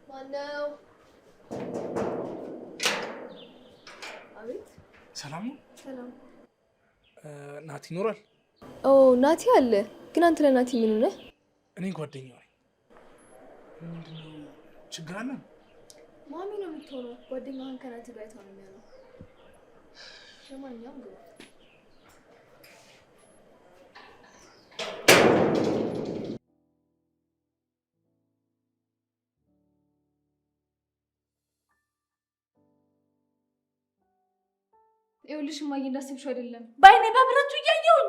ማነው? አቤት። ሰላም ነው? ሰላም። ናቲ ይኖራል? ኦ ናቲ አለ። ግን አንተ ለናቲ ምን ሆነህ? እኔ ጓደኛው ነኝ። ምንድነው ችግር አለ? ማሚ ነው የምትሆነው። ጓደኛዋን ከናቲ ጋር አይተው ነው የሚሆነው። ለማንኛውም ግባ። ይኸውልሽ እማዬ እንዳሰብሽው አይደለም። በአይኔ በብረቱ እያየሁኝ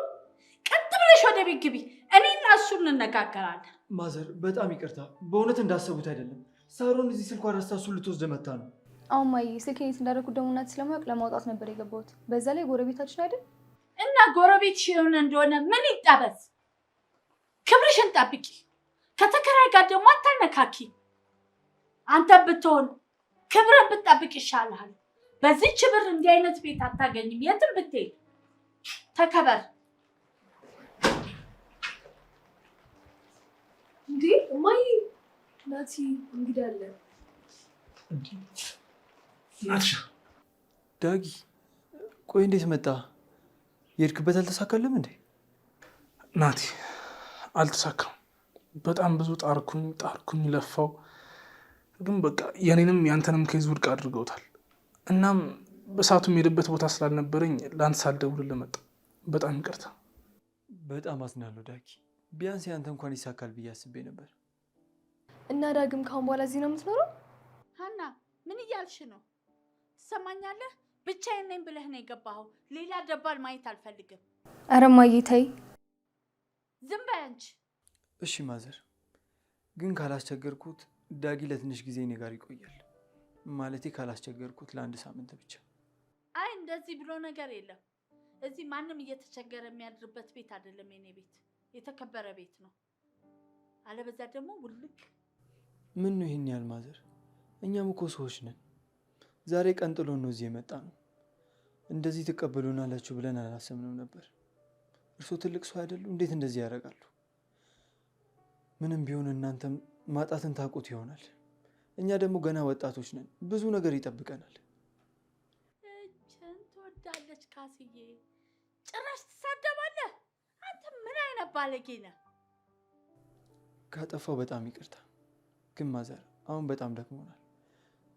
ቀጥ ብለሽ ወደ ቤት ግቢ። እኔና እሱ እንነጋገራለን። ማዘር በጣም ይቅርታ፣ በእውነት እንዳሰቡት አይደለም። ሳሮን እዚህ ስልኳን ረስታ እሱን ልትወስድ መታ ነው። አሁን ማዬ ስልኬን የት እንዳደረኩት ደግሞ እናት ስለማያውቅ ለማውጣት ነበር የገባሁት። በዛ ላይ ጎረቤታችን አይደል? እና ጎረቤትሽ የሆነ እንደሆነ ምን ይጠበስ? ክብርሽን ጠብቂ። ከተከራይ ጋር ደግሞ አታነካኪ። አንተ ብትሆን ክብርን ብትጠብቅ ይሻልሃል። በዚህ ብር እንዲህ አይነት ቤት አታገኝም። የትም ብትሄድ ተከበር። እንዴ እማዬ ናቲ እንግዲህ አለ። ናትሻ ዳጊ ቆይ እንዴት መጣ? የሄድክበት አልተሳካልም እንዴ? ናቲ አልተሳካም። በጣም ብዙ ጣርኩኝ ለፋው፣ ግን በቃ የኔንም ያንተንም ኬዝ ውድቅ አድርገውታል። እናም በሰዓቱ የሄድበት ቦታ ስላልነበረኝ ለአንተ ሳልደውልልህ መጣሁ። በጣም ይቅርታ። በጣም አዝናለሁ ዳጊ። ቢያንስ ያንተ እንኳን ይሳካል ብዬ አስቤ ነበር። እና ዳግም ካሁን በኋላ እዚህ ነው የምትኖረው? ሀና ምን እያልሽ ነው? ትሰማኛለህ? ብቻዬን ነኝ ብለህ ነው የገባኸው። ሌላ ደባል ማየት አልፈልግም። ኧረ እማዬ ተይ። ዝም በይ አንቺ። እሺ ማዘር፣ ግን ካላስቸገርኩት ዳጊ ለትንሽ ጊዜ እኔ ጋር ይቆያል። ማለቴ ካላስቸገርኩት ለአንድ ሳምንት ብቻ። አይ እንደዚህ ብሎ ነገር የለም። እዚህ ማንም እየተቸገረ የሚያድርበት ቤት አይደለም። የኔ ቤት የተከበረ ቤት ነው። አለበዛ ደግሞ ውልቅ። ምን ነው ይሄን ያህል ማዘር? እኛም እኮ ሰዎች ነን። ዛሬ ቀን ጥሎ ነው እዚህ የመጣ ነው። እንደዚህ ትቀበሉናላችሁ ብለን አላሰብንም ነበር። እርሶ ትልቅ ሰው አይደሉ? እንዴት እንደዚህ ያደርጋሉ? ምንም ቢሆን እናንተም ማጣትን ታውቁት ይሆናል። እኛ ደግሞ ገና ወጣቶች ነን። ብዙ ነገር ይጠብቀናል። እችን ትወዳለች ካስዬ። ጭራሽ ትሳደባለህ። አንተ ምን አይነት ባለጌ ነህ? ካጠፋው በጣም ይቅርታ። ግን ማዘር አሁን በጣም ደክሞናል።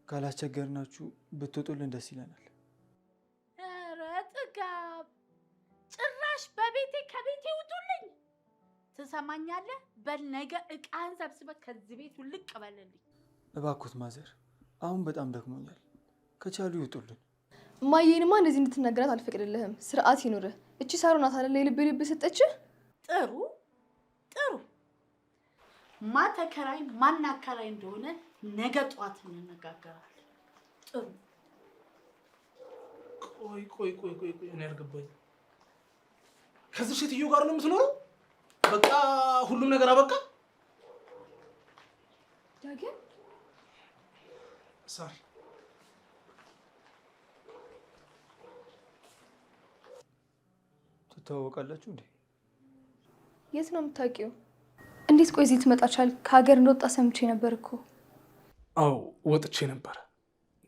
ካላስቸገርናችሁ ብትወጡልን ደስ ይለናል። ኧረ ጥጋብ! ጭራሽ በቤቴ ከቤቴ ውጡልኝ። ትሰማኛለህ? በነገ ዕቃህን ሰብስበህ ከዚህ ቤት ውልቅ በልልኝ። እባክዎት ማዘር፣ አሁን በጣም ደክሞኛል። ከቻሉ ይውጡልን። እማዬንማ እንደዚህ እንድትናገራት አልፈቅድልህም። ስርዓት ይኑርህ። እቺ ሳሮን ናት አይደል የልብ ሰጠችህ? ጥሩ ጥሩ። ማን ተከራይ ማን አከራይ እንደሆነ ነገ ጠዋት እንነጋገራለን። ጥሩ። ቆይ እኔ አልገባኝም። ከዚህ ሴትዮ ጋር ነው የምትኖረው? በቃ ሁሉም ነገር አበቃ? ዳግም ሳር ትተዋወቃላችሁ እንዴ? የት ነው የምታውቂው? እንዴት ቆይ እዚህ ትመጣ ቻልክ? ከሀገር እንደወጣ ሰምቼ ነበር እኮ። አዎ ወጥቼ ነበር፣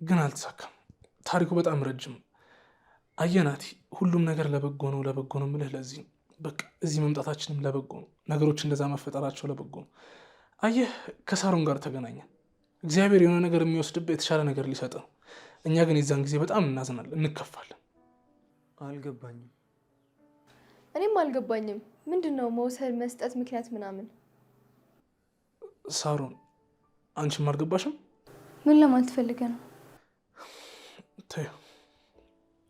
ግን አልተሳካም። ታሪኩ በጣም ረጅም። አየህ ናቲ፣ ሁሉም ነገር ለበጎ ነው የምልህ ለዚህ ነው። በቃ እዚህ መምጣታችንም ለበጎ ነው። ነገሮች እንደዛ መፈጠራቸው ለበጎ ነው። አየህ ከሳሮን ጋር ተገናኘን። እግዚአብሔር የሆነ ነገር የሚወስድብህ የተሻለ ነገር ሊሰጥ ነው። እኛ ግን የዛን ጊዜ በጣም እናዝናለን፣ እንከፋለን። አልገባኝም። እኔም አልገባኝም። ምንድነው መውሰድ መስጠት ምክንያት ምናምን? ሳሮን አንቺም አልገባሽም? ምን ለማለት ፈልገህ ነው? ተይው፣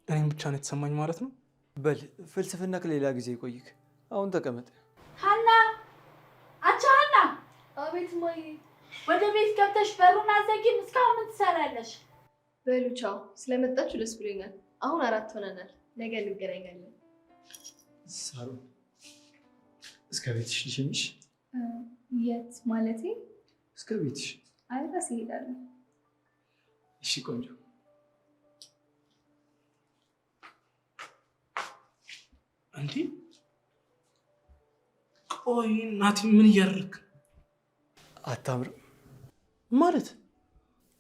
እኔም ብቻ ነው የተሰማኝ ማለት ነው። በል ፍልስፍና ከሌላ ጊዜ ይቆይክ። አሁን ተቀመጥ። ሀና፣ አንቺ ሀና! አቤት ማዬ። ወደ ቤት ገብተሽ በሩን አዘጊም። እስካሁን ምን ትሰሪያለሽ? በሉ ቻው። ስለመጣችሁ ደስ ብሎኛል። አሁን 4 ሆነናል። ነገ እንገናኛለን። ሳሮን እስከ ቤትሽ ልሸኝሽ? የት ማለቴ? እስከ ቤትሽ። አይ ራሴ እሄዳለሁ። እሺ ቆንጆ። እንዴ ቆይ ናቲ ምን እያደረግህ? አታምርም ማለት?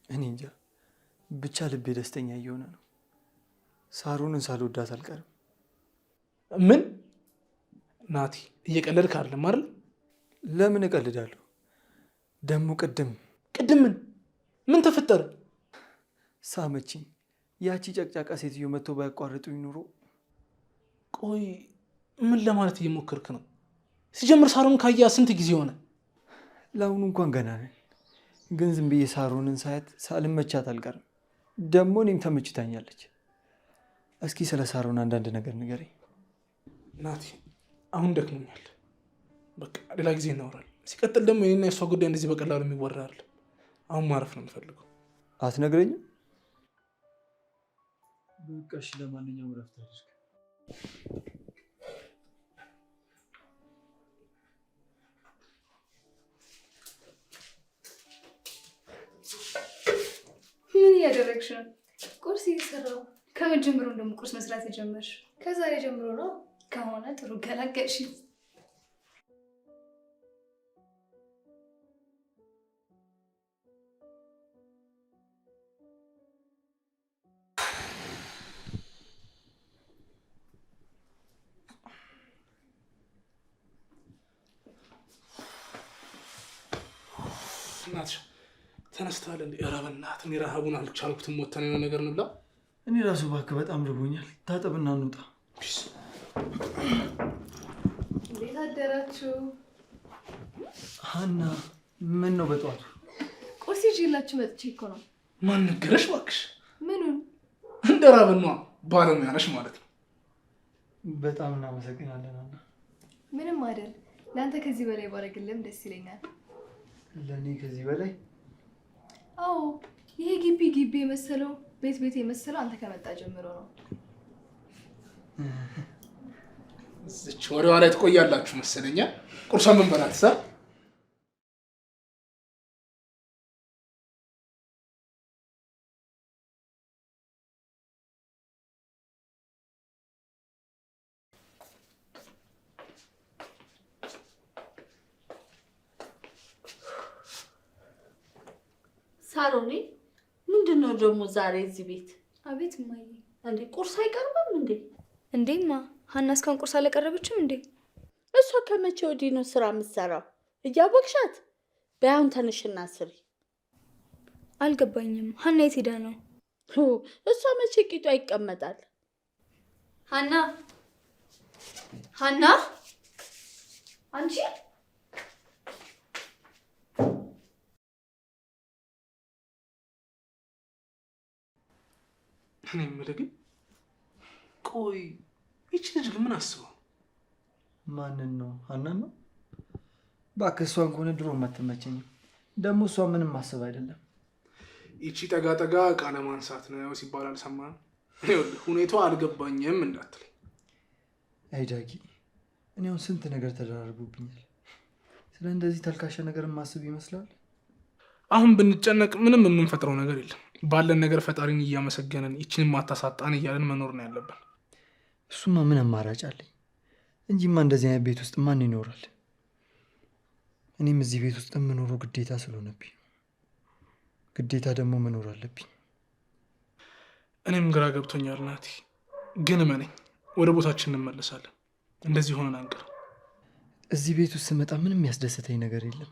እኔ እንጃ ብቻ ልቤ ደስተኛ እየሆነ ነው። ሳሩንን ሳልወዳት አልቀርም። ምን ናቲ፣ እየቀለድክ አይደለም አይደል? ለምን እቀልዳለሁ? ደግሞ ቅድም ምን ተፈጠረ? ሳመችኝ። ያቺ ጨቅጫቃ ሴትዮ መጥቶ ባያቋርጡኝ ኑሮ። ቆይ ምን ለማለት እየሞከርክ ነው? ሲጀምር ሳሩን ካያ ስንት ጊዜ ሆነ? ለአሁኑ እንኳን ገና ነን፣ ግን ዝም ብዬ ሳሩንን ሳያት ሳልመቻት አልቀርም። ደግሞ እኔም ተመችታኛለች። እስኪ ስለ ሳሩን አንዳንድ ነገር ንገረኝ። ናቲ አሁን ደክሞኛል፣ በቃ ሌላ ጊዜ እናወራለን። ሲቀጥል ደግሞ የኔና የእሷ ጉዳይ እንደዚህ በቀላሉ የሚወራ አይደለም። አሁን ማረፍ ነው የምፈልገው። አትነግረኝም? በቃ እሺ፣ ለማንኛውም እረፍት አድርግ። ምን እያደረግሽ ነው? ቁርስ እየሰራሁ። ከመጀመሩ ደግሞ ቁርስ መስራት የጀመርሽ ከዛሬ ጀምሮ ነው? ከሆነ ጥሩ ገላገልሽ። እናትሽ ተነስተዋል እንዴ? ኧረ በእናትህ እኔ ረሃቡን አልቻልኩትም። ወተን የሆነ ነገር እንብላ። እኔ ራሱ እባክህ በጣም ርቦኛል። ታጠብና እንውጣ። እንዴት አደራችሁ? ሀና ምን ነው በጠዋቱ? ቁርስ ይዤላችሁ መጥቼ እኮ ነው። ማን ነገረሽ እባክሽ? ምኑን? እንደ ራብኗ ባለሙያ ነሽ ማለት ነው። በጣም እናመሰግናለን ሀና። ምንም አይደል። ለአንተ ከዚህ በላይ ባደርግልህም ደስ ይለኛል። ለእኔ ከዚህ በላይ? አዎ፣ ይሄ ግቢ የመሰለው ቤት የመሰለው አንተ ከመጣ ጀምሮ ነው። እዚች ወሬዋ ላይ ትቆያላችሁ መሰለኛ። ቁርሷን ምን በላት ሳ ሳሮኔ ምንድን ነው ደግሞ ዛሬ እዚህ ቤት? አቤት እማዬ። እንዴ ቁርስ አይቀርብም እንዴ? እንዴማ ሀና እስካሁን ቁርስ አላቀረበችም እንዴ? እሷ ከመቼ ወዲህ ነው ስራ የምትሰራው? እያወቅሻት? በያሁን ተነሽና ስሪ። አልገባኝም። ሀና የት ሄዳ ነው? እሷ መቼ ቂጧ ይቀመጣል? ሀና አንቺ እኔ የምልህ ግን ቆይ ይቺ ልጅ ግን ምን አስበው? ማንን ነው? ሀናን ነው? እባክህ እሷን ከሆነ ድሮ አትመቸኝም። ደግሞ እሷ ምንም ማሰብ አይደለም። ይቺ ጠጋ ዕቃ ለማንሳት ነው ሲባል አልሰማህም? ሁኔታው አልገባኝም እንዳትለኝ። አይ ዳጊ፣ እኔ አሁን ስንት ነገር ተደራርቦብኛል። ስለ እንደዚህ ተልካሻ ነገር ማስብ ይመስላል? አሁን ብንጨነቅ ምንም የምንፈጥረው ነገር የለም። ባለን ነገር ፈጣሪን እያመሰገንን ይችንን ማታሳጣን እያለን መኖር ነው ያለብን። እሱማ ምን አማራጭ አለኝ እንጂማ እንደዚህ አይነት ቤት ውስጥ ማን ይኖራል? እኔም እዚህ ቤት ውስጥ የምኖረው ግዴታ ስለሆነብኝ ግዴታ ደግሞ መኖር አለብኝ። እኔም ግራ ገብቶኛል ናቲ፣ ግን እመነኝ ወደ ቦታችን እንመለሳለን። እንደዚህ ሆነን አንቀር። እዚህ ቤት ውስጥ ስመጣ ምንም ያስደሰተኝ ነገር የለም።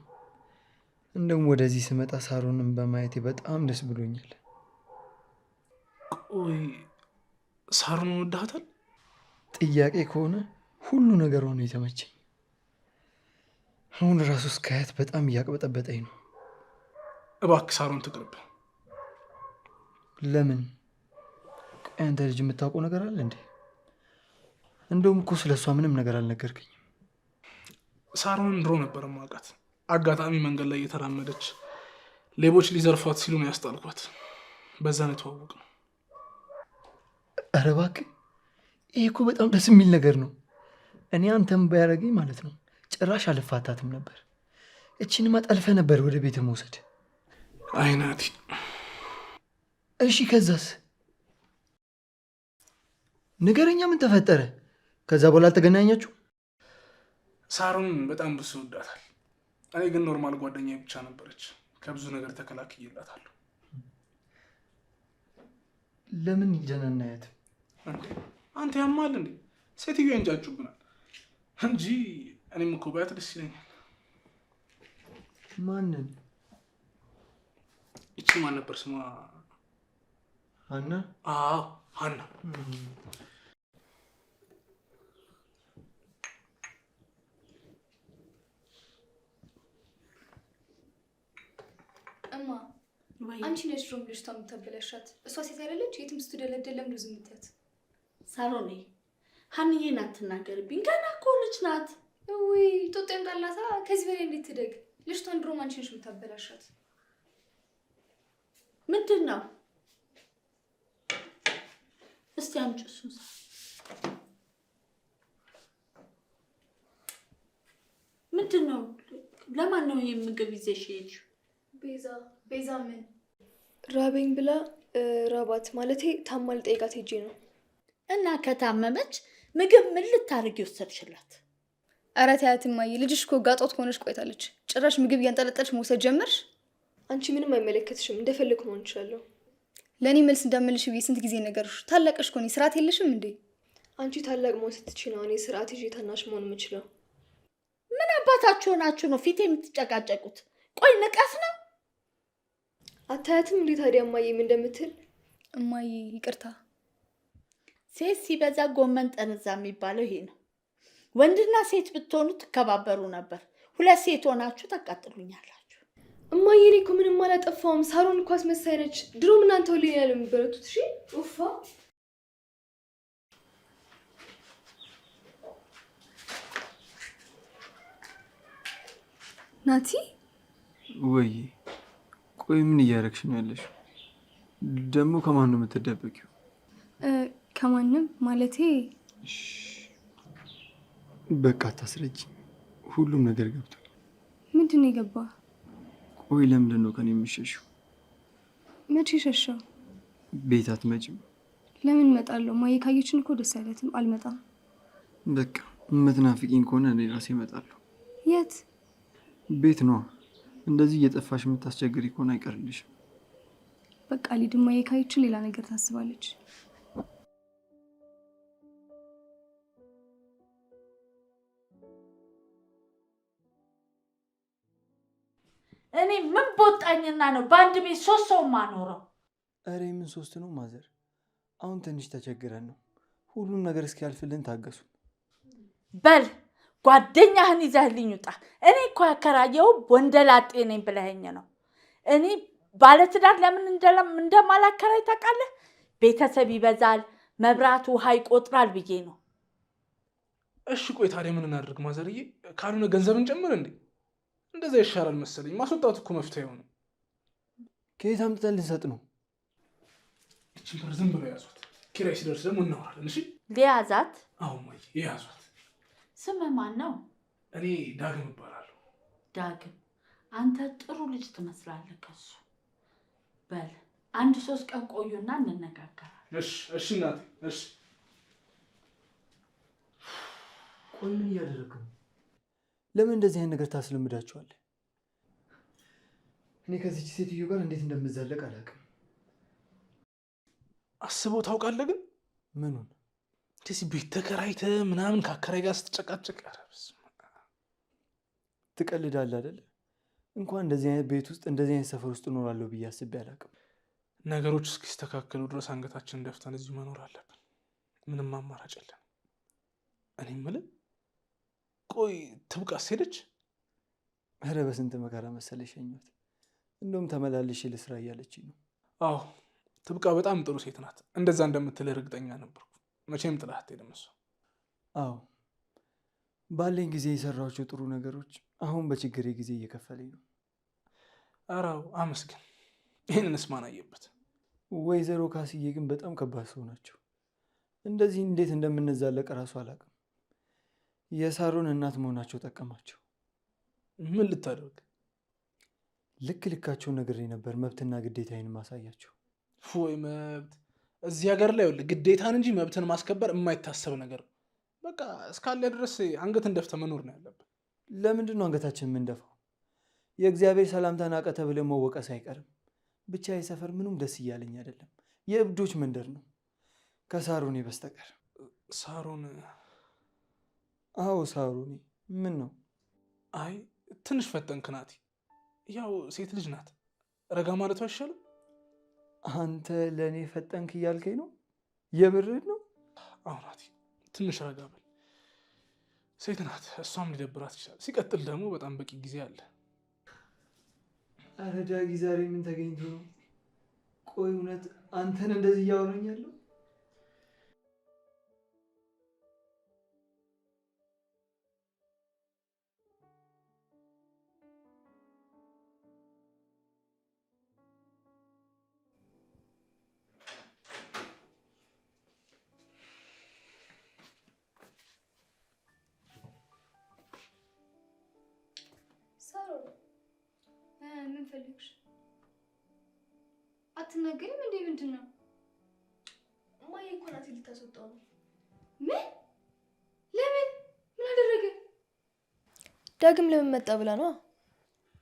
እንደውም ወደዚህ ስመጣ ሳሮንን በማየቴ በጣም ደስ ብሎኛል። ቆይ ሳሮንን ወዳታል? ጥያቄ ከሆነ ሁሉ ነገር ሆነ የተመቸኝ። አሁን ራሱ እስካያት በጣም እያቅበጠበጠኝ ነው። እባክህ ሳሮን ትቅርብ። ለምን? ቆይ አንተ ልጅ የምታውቀው ነገር አለ እንዴ? እንደውም እኮ ስለ እሷ ምንም ነገር አልነገርከኝም። ሳሮንን ድሮ ነበር ማውቃት። አጋጣሚ መንገድ ላይ እየተራመደች ሌቦች ሊዘርፏት ሲሉ ነው ያስጣልኳት። በዛ ነው የተዋወቅነው። ኧረ እባክህ፣ ይሄ እኮ በጣም ደስ የሚል ነገር ነው። እኔ አንተም ባያደርገኝ ማለት ነው ጭራሽ አልፋታትም ነበር። እቺንማ ጠልፈ ነበር ወደ ቤት መውሰድ። አይ ናቲ። እሺ ከዛስ? ንገረኛ፣ ምን ተፈጠረ? ከዛ በኋላ አልተገናኛችሁ? ሳሮንን በጣም ብስ ወዳታል። እኔ ግን ኖርማል ጓደኛዬ ብቻ ነበረች። ከብዙ ነገር ተከላክዬላታለሁ። ለምን ጀነናየት አንተ ያማል እንዴ? ሴትዮ እንጃጩብናል እንጂ እኔም እኮ ባያት ደስ ይለኛል። ማንን? እቺ ማን ነበር ስሟ? ሀና? አዎ ሀና። እማ አንቺ ነሽ ድሮም ልጅቷ የምታበላሻት። እሷ ሴት አይደለች? የትም ስትደለደል ለምንድን ዝም የምትያት? ሳሮኔ ሀንዬን አትናገርብኝ፣ ገና እኮ ልጅ ናት። ውይ ጦጣ ይምጣላታ። ከዚህ በላይ እንዴት ትደግ? ልጅቷን ድሮም አንቺ ነሽ የምታበላሻት። ምንድን ነው? እስቲ አምጪ እሱን። ምንድን ነው? ለማን ነው ይሄ ምግብ ይዘሽ ሄድሽው? ቤዛ ምን ራበኝ ብላ ራባት ማለቴ ታማ ልጠይቃት ሄጄ ነው። እና ከታመመች ምግብ ምን ልታርጊ ወሰድሽላት? ኧረ ተያት እማዬ፣ ልጅሽ እኮ ጋጦት ከሆነች ቆይታለች። ጭራሽ ምግብ እያንጠለጠልሽ መውሰድ ጀመርሽ። አንቺ ምንም አይመለከትሽም፣ እንደፈለግ መሆን እችላለሁ። ለእኔ መልስ እንዳመልሽ ብዬ ስንት ጊዜ ነገርሽ። ታላቅሽ እኮ ነኝ፣ ስርዓት የለሽም እንዴ? አንቺ ታላቅ መሆን ስትችይ ነው እኔ ስርዓት ይዤ ታናሽ መሆን የምችለው። ምን አባታችሁ ሆናችሁ ነው ፊት የምትጨቃጨቁት? ቆይ ንቀት ነው። አታያትም እንዴ ታዲያ እማዬ ምን እንደምትል? እማዬ ይቅርታ። ሴት ሲበዛ ጎመን ጠንዛ የሚባለው ይሄ ነው። ወንድና ሴት ብትሆኑ ትከባበሩ ነበር። ሁለት ሴት ሆናችሁ ታቃጥሉኛላችሁ። እማዬ እኔ እኮ ምንም አላጠፋውም። ሳሮን እኮ አስመሳይ ነች። ድሮም እናንተ ሁሌ ያለ የሚበረቱት። እሺ ኡፋ ናቲ። ወይ ቆይ ምን እያደረግሽ ነው ያለሽው? ደግሞ ከማን ነው የምትደበቂው? ከማንም ማለቴ። በቃ አታስረጂ፣ ሁሉም ነገር ገብቷል። ምንድን ነው የገባ? ቆይ ለምንድን ነው ከኔ የምትሸሺው? መቼ ሸሻው? ቤት አትመጭም? ለምን እመጣለሁ? ማየ ካየችን እኮ ደስ አይላትም። አልመጣም። በቃ የምትናፍቂኝ ከሆነ እኔ ራሴ እመጣለሁ። የት? ቤት ነዋ። እንደዚህ እየጠፋሽ የምታስቸግሪ ከሆነ አይቀርልሽም። በቃ ሊድ፣ ማየ ካየችን ሌላ ነገር ታስባለች። እኔ ምን ቦጣኝና ነው በአንድ ቤት 3 ሰው ማኖረው? እሬ ምን 3 ነው ማዘር? አሁን ትንሽ ተቸግረን ነው። ሁሉም ነገር እስኪያልፍልን ታገሱ። በል ጓደኛህን ይዘህልኝ ውጣ። እኔ እኮ ያከራየው ወንደላጤ ነኝ ብለኸኝ ነው። እኔ ባለትዳር ለምን እንደማላከራይ ታውቃለህ? ቤተሰብ ይበዛል፣ መብራት ውሃ ይቆጥራል ብዬ ነው። እሺ ቆይ ታዲያ ምን እናድርግ ማዘርዬ? ካልሆነ ገንዘብ እንጨምር እንዴ? እንደዛ ይሻላል መሰለኝ። ማስወጣት እኮ መፍትሄው ነው። ከየት አምጥተን ልንሰጥ ነው? እቺን ብር ዝም ብለው ያዟት። ኪራይ ሲደርስ ደግሞ እናወራለን። እሺ ሊያዛት? አሁን ማይ ያዟት። ስምህ ማን ነው? እኔ ዳግም እባላለሁ። ዳግም፣ አንተ ጥሩ ልጅ ትመስላለህ ከሱ። በል 1-3 ቀን ቆዩና እንነጋገራለን። እሺ እናቴ፣ እሺ። ቆይ ምን እያደረግህ ነው? ለምን እንደዚህ አይነት ነገር ታስለምዳቸዋለህ? እኔ ከዚች ሴትዮ ጋር እንዴት እንደምዘለቅ አላውቅም። አስበው ታውቃለህ? ግን ምኑን? እንደዚህ ቤት ተከራይተህ ምናምን ከአከራይ ጋር ስትጨቃጨቅ ትቀልዳለህ አይደል? እንኳን እንደዚህ አይነት ቤት ውስጥ እንደዚህ አይነት ሰፈር ውስጥ እኖራለሁ ብዬ አስቤ አላውቅም። ነገሮች እስኪስተካከሉ ድረስ አንገታችንን ደፍተን እዚሁ መኖር አለብን። ምንም አማራጭ የለን። እኔ የምልህ ቆይ ትብቃስ ሄደች? ኧረ በስንት መከራ መሰለሽ ሸኘኋት። እንደውም ተመላልሼ ልስራ እያለችኝ ነው። አዎ ትብቃ በጣም ጥሩ ሴት ናት። እንደዛ እንደምትልህ እርግጠኛ ነበርኩ። መቼም ጥላት አትሄድም እሷ። አዎ ባለኝ ጊዜ የሰራኋቸው ጥሩ ነገሮች አሁን በችግሬ ጊዜ እየከፈለኝ ነው። ኧረ አመስግን። ይህንንስ ማን አየበት? ወይዘሮ ካስዬ ግን በጣም ከባድ ሰው ናቸው። እንደዚህ እንዴት እንደምንዛለቅ እራሱ አላውቅም። የሳሮን እናት መሆናቸው ጠቀማቸው። ምን ልታደርግ? ልክ ልካቸውን ነግሬ ነበር። መብትና ግዴታዬን ማሳያቸው። ወይ መብት! እዚህ ሀገር ላይ ግዴታን እንጂ መብትን ማስከበር የማይታሰብ ነገር ነው። በቃ እስካለ ድረስ አንገትን ደፍተህ መኖር ነው ያለብን። ለምንድን ነው አንገታችን የምንደፋው? የእግዚአብሔር ሰላምታ ናቀ ተብለን መወቀስ አይቀርም። ብቻ የሰፈር ምኑም ደስ እያለኝ አይደለም። የእብዶች መንደር ነው ከሳሮኔ በስተቀር። ሳሮን? አዎ ሳሮኔ። ምን ነው? አይ ትንሽ ፈጠንክ ናቲ። ያው ሴት ልጅ ናት፣ ረጋ ማለቱ አይሻልም? አንተ ለእኔ ፈጠንክ እያልከኝ ነው? የምርህን ነው? አዎ ናቲ፣ ትንሽ ረጋ በል። ሴት ናት፣ እሷም ሊደብራት ይችላል። ሲቀጥል ደግሞ በጣም በቂ ጊዜ አለ። ኧረ ዳጊ ዛሬ ምን ተገኝቶ ነው? ቆይ እውነት አንተን እንደዚህ እያወራኝ ያለው? ምን ፈልግሽ? አትናገሪም እንዴ? ምንድን ነው? እማዬ እኮ ናት ልታስወጣው ነው። ምን? ለምን? ምን አደረገ? ዳግም ለምን መጣ ብላ ነው።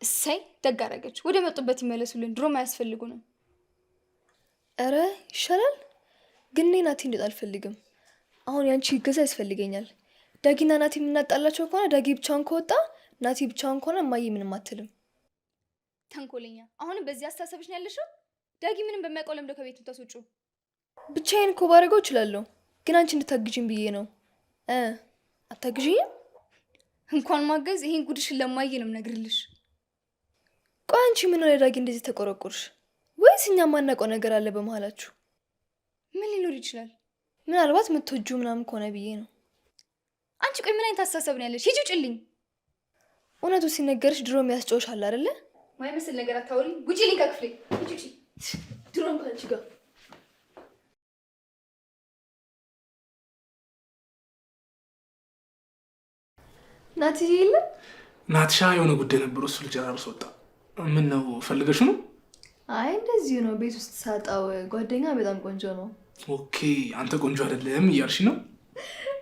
እሰይ ደግ አደረገች። ወደ መጡበት ይመለሱልን። ድሮም አያስፈልጉ ነው። ኧረ ይሻላል። ግን እኔ ናቲ እንድጣ አልፈልግም። አሁን ያንቺ ይገዛ ያስፈልገኛል። ዳጊና ናቲ የምናጣላቸው ከሆነ ዳጊ ብቻውን ከወጣ፣ ናቲ ብቻውን ከሆነ እማዬ ምንም አትልም። ተንኮለኛ። አሁንም በዚህ አስተሳሰብሽ ነው ያለሽው? ዳጊ ምንም በሚያውቀው ለምዶ ከቤት የምታስወጪው? ብቻዬን እኮ ባደርገው እችላለሁ፣ ግን አንቺ እንድታግዥኝ ብዬ ነው። አታግዥኝም? እንኳን ማገዝ ይሄን ጉድሽን ለማየ ነው የምነግርልሽ። ቆይ አንቺ ምን ሆነ ዳጊ እንደዚህ ተቆረቆርሽ? ወይስ እኛ ማናውቀው ነገር አለ በመሀላችሁ? ምን ሊኖር ይችላል? ምናልባት የምትወጂው ምናምን ከሆነ ብዬ ነው። አንቺ ቆይ ምን አይነት አስተሳሰብ ነው ያለሽ? ሂጂ ውጭልኝ። እውነቱ ሲነገርሽ ድሮም ያስጨውሻል አይደለ? ማይመስል ነገር አታውሪ። ውጪልኝ ከክፍሌ። ውጪ። ድሮም ከአንቺ ጋር ናቲ የለም? ናትሻ የሆነ ጉዳይ ነበር፣ እሱ ልጨራርስ ወጣ። ምን ነው ፈልገሽ ነው? አይ እንደዚሁ ነው። ቤት ውስጥ ሳጣው ጓደኛ በጣም ቆንጆ ነው። ኦኬ፣ አንተ ቆንጆ አይደለም እያልሽ ነው?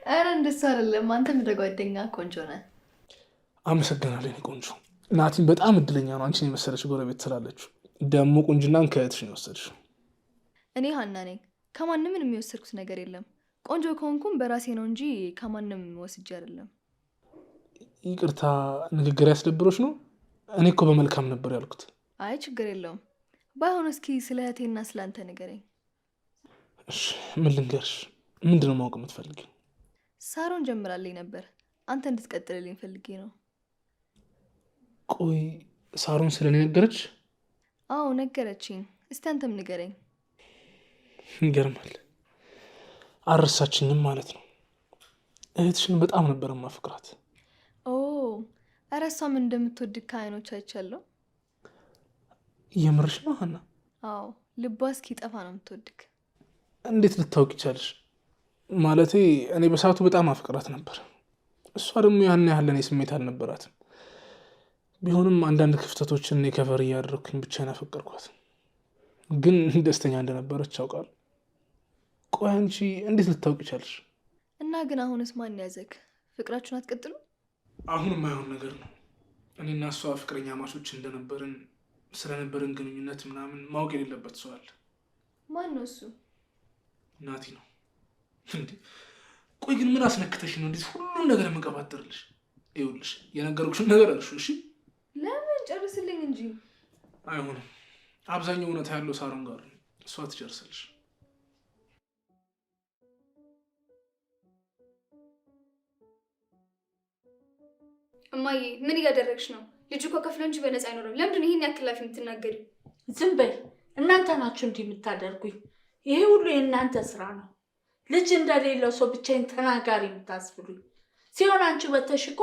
ኧረ እንደሱ አይደለም። አንተም እንደ ጓደኛ ቆንጆ ነህ። አመሰግናለሁ የእኔ ቆንጆ። ናቲን በጣም እድለኛ ነው አንቺን የመሰለች ጎረቤት ስላለችው። ደግሞ ቁንጅናን ከእህትሽ ነው የወሰድሽው። እኔ ሀና ነኝ። ከማንም ምንም የወሰድኩት ነገር የለም። ቆንጆ ከሆንኩም በራሴ ነው እንጂ ከማንም ወስጄ አይደለም። ይቅርታ፣ ንግግር ያስደብሮች ነው? እኔ እኮ በመልካም ነበር ያልኩት። አይ ችግር የለውም። ባይሆን እስኪ ስለ እህቴና ስለ አንተ ንገረኝ። እሺ ምን ልንገርሽ? ምንድነው ማወቅ የምትፈልጊው? ሳሮን ጀምራልኝ ነበር፣ አንተ እንድትቀጥልልኝ ፈልጌ ነው። ቆይ ሳሮን ስለኔ ነገረች? አዎ ነገረችኝ። እስቲ አንተም ንገረኝ። ይገርማል፣ አልረሳችኝም ማለት ነው። እህትሽን በጣም ነበር ማፍቅራት። ኦ ኧረ እሷም እንደምትወድቅ ከዓይኖች አይቻለሁ። የምርሽ ነው ሀና? አዎ ልቧ እስኪጠፋ ነው የምትወድቅ። እንዴት ልታውቅ ይቻልሽ? ማለቴ እኔ በሰዓቱ በጣም አፍቅራት ነበር፣ እሷ ደግሞ ያን ያህል ለእኔ ስሜት አልነበራትም። ቢሆንም አንዳንድ ክፍተቶችን እኔ ከቨር እያደረግኩኝ ብቻዬን አፈቀርኳት፣ ግን ደስተኛ እንደነበረች አውቃለሁ። ቆይ አንቺ እንዴት ልታውቅ ይቻልሽ? እና ግን አሁንስ ማን ያዘክ? ፍቅራችሁን አትቀጥሉ? አሁን የማይሆን ነገር ነው። እኔና እሷ ፍቅረኛ ማቾች እንደነበርን ስለነበርን ግንኙነት ምናምን ማወቅ የሌለበት ሰው አለ። ማን ነው እሱ? ናቲ ነው። እንዴ ቆይ ግን ምን አስነክተሽ ነው እንዴት ሁሉን ነገር የምንቀባጥርልሽ? ይኸውልሽ የነገርኩሽን ነገር እርሹ። እሺ ለምን? ጨርስልኝ እንጂ። አይሆንም፣ አብዛኛው እውነታ ያለው ሳሮን ጋር ነው። እሷ ትጨርስልሽ። እማዬ ምን እያደረግሽ ነው? ልጁ እኮ ከፍሎ እንጂ በነፃ አይኖርም። ለምንድን ነው ይሄን ያክል ላፊ የምትናገሪ? ዝም በይ። እናንተ ናችሁ እንዲህ የምታደርጉኝ። ይሄ ሁሉ የእናንተ ስራ ነው። ልጅ እንደሌለው ሰው ብቻዬን ተናጋሪ የምታስብሉኝ ሲሆን አንቺ ወተሽ እኮ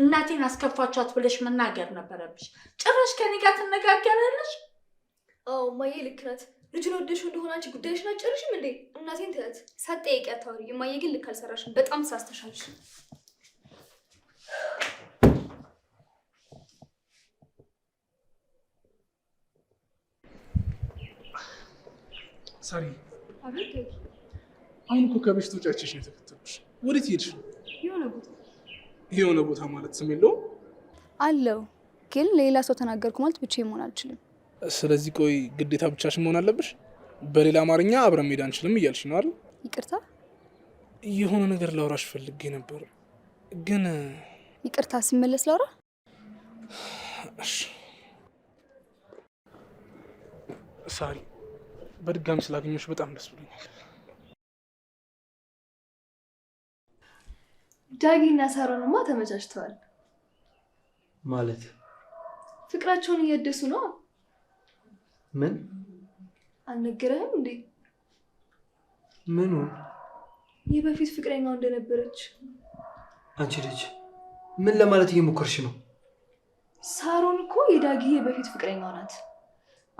እናቴን አስከፋቻት ብለሽ መናገር ነበረብሽ። ጭራሽ ከኔ ጋር ትነጋገራለሽ? አዎ እማዬ ልክ ናት። ልጁን ወደሽው እንደሆነ አንቺ ጉዳይሽን አትጨርሽም እንዴ? እናቴን ትያት። ሳትጠይቂያት አታውሪ። እማዬ ግን ልክ አልሰራሽም። በጣም ሳስተሻልሽ። ሳሪ፣ አቤት። አሁን እኮ ከበፊት ውጫችሽ ነው የተከተሉሽ። ወዴት ሄድሽ? የሆነ ቦታ። የሆነ ቦታ ማለት ስም የለውም አለው፣ ግን ሌላ ሰው ተናገርኩ ማለት ብቻዬን መሆን አልችልም። ስለዚህ ቆይ ግዴታ ብቻሽን መሆን አለብሽ? በሌላ አማርኛ አብረን መሄድ አንችልም እያልሽ ነው አይደል? ይቅርታ። የሆነ ነገር ላውራሽ ፈልጌ ነበር ግን ይቅርታ ስመለስ ላውራ። እሺ ሳሪ፣ በድጋሚ ስላገኘሁሽ በጣም ደስ ብሎኛል። ዳጊና ሳሮንማ ተመቻችተዋል ማለት ፍቅራቸውን እያደሱ ነው። ምን አልነገረህም እንዴ? ምኑ? የበፊት ፍቅረኛው እንደነበረች። አንቺ ልጅ ምን ለማለት እየሞከርሽ ነው? ሳሮን እኮ የዳጊ የበፊት ፍቅረኛው ናት።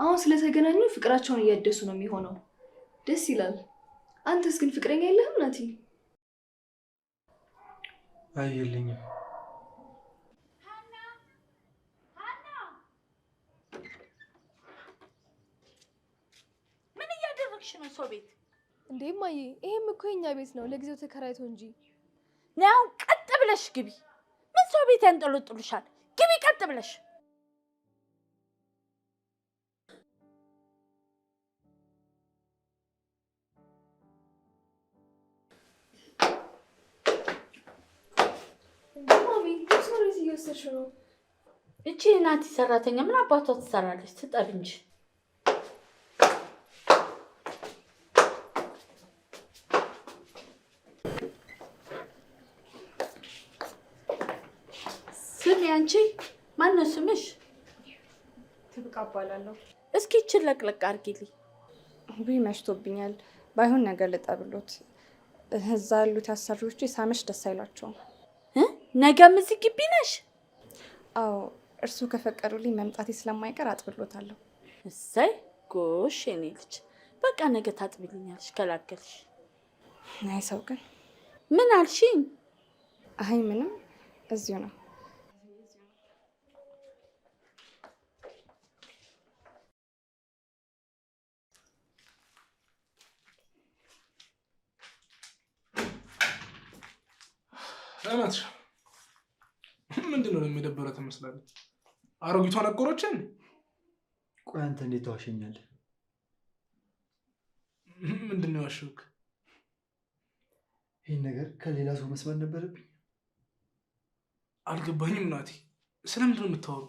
አሁን ስለተገናኙ ፍቅራቸውን እያደሱ ነው የሚሆነው። ደስ ይላል። አንተስ ግን ፍቅረኛ የለህም ናቲ? አይ የለኝም። ምን እያደረግሽ ነው ሰው ቤት? እንዴ እማዬ፣ ይሄም እኮ የኛ ቤት ነው፣ ለጊዜው ተከራይቶ እንጂ። ነው ቀጥ ብለሽ ግቢ። ምን ሰው ቤት ያንጠለጥሉሻል? ግቢ ቀጥ ብለሽ። ማሚ ሶሪስ እየወሰድሽ ነው? እቺ ናቲ ሰራተኛ ምን አባቷ ትሰራለች? ትጠብ እንጂ። ስሚ አንቺ፣ ማነው ስምሽ? ትብቃ እባላለሁ። እስኪ ይችን ለቅለቅ አድርጊልኝ። ውይ መሽቶብኛል። ባይሆን ነገር ልጠብሎት። እዛ ያሉት አሰሪዎቹ ሳመሽ ደስ አይላቸውም። ነገም እዚህ ግቢ ነሽ? አዎ እርሱ ከፈቀዱልኝ መምጣቴ ስለማይቀር አጥብሎታለሁ። እሰይ ጎሽ የኔ ልጅ። በቃ ነገ ታጥቢልኛለሽ ከላከልሽ። አይ ሰው ግን ምን አልሽኝ? አይ ምንም፣ እዚሁ ነው። እናትሽ ምንድን ነው የሚደበረ ትመስላለች? አሮጊቷን አቆሮችን። ቆይ አንተ እንዴት ተዋሸኛለህ? ምንድን ነው ያልሽውክ? ይህን ነገር ከሌላ ሰው መስማት ነበረብኝ? አልገባኝም ናቲ፣ ስለምንድን ነው የምታወሩ?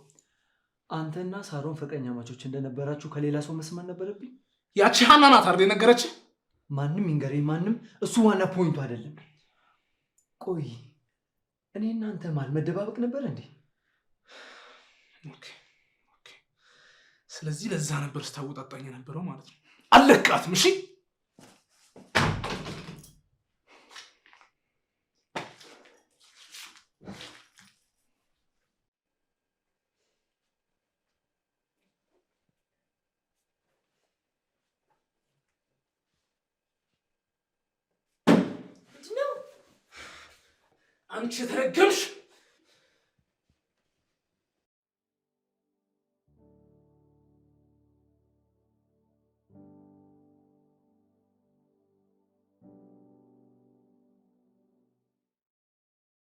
አንተና ሳሮን ፍቅረኛ ማቾች እንደነበራችሁ ከሌላ ሰው መስማት ነበረብኝ? ያቺ ሀና ናት አይደል የነገረችህ? ማንም ይንገረኝ ማንም፣ እሱ ዋና ፖይንቱ አይደለም። ቆይ እኔ እናንተ ማል መደባበቅ ነበር እንዴ? ኦኬ። ስለዚህ ለዛ ነበር ስታወጣጣኝ የነበረው ማለት ነው። አለቃትም። እሺ አንቺ ተረገምሽ።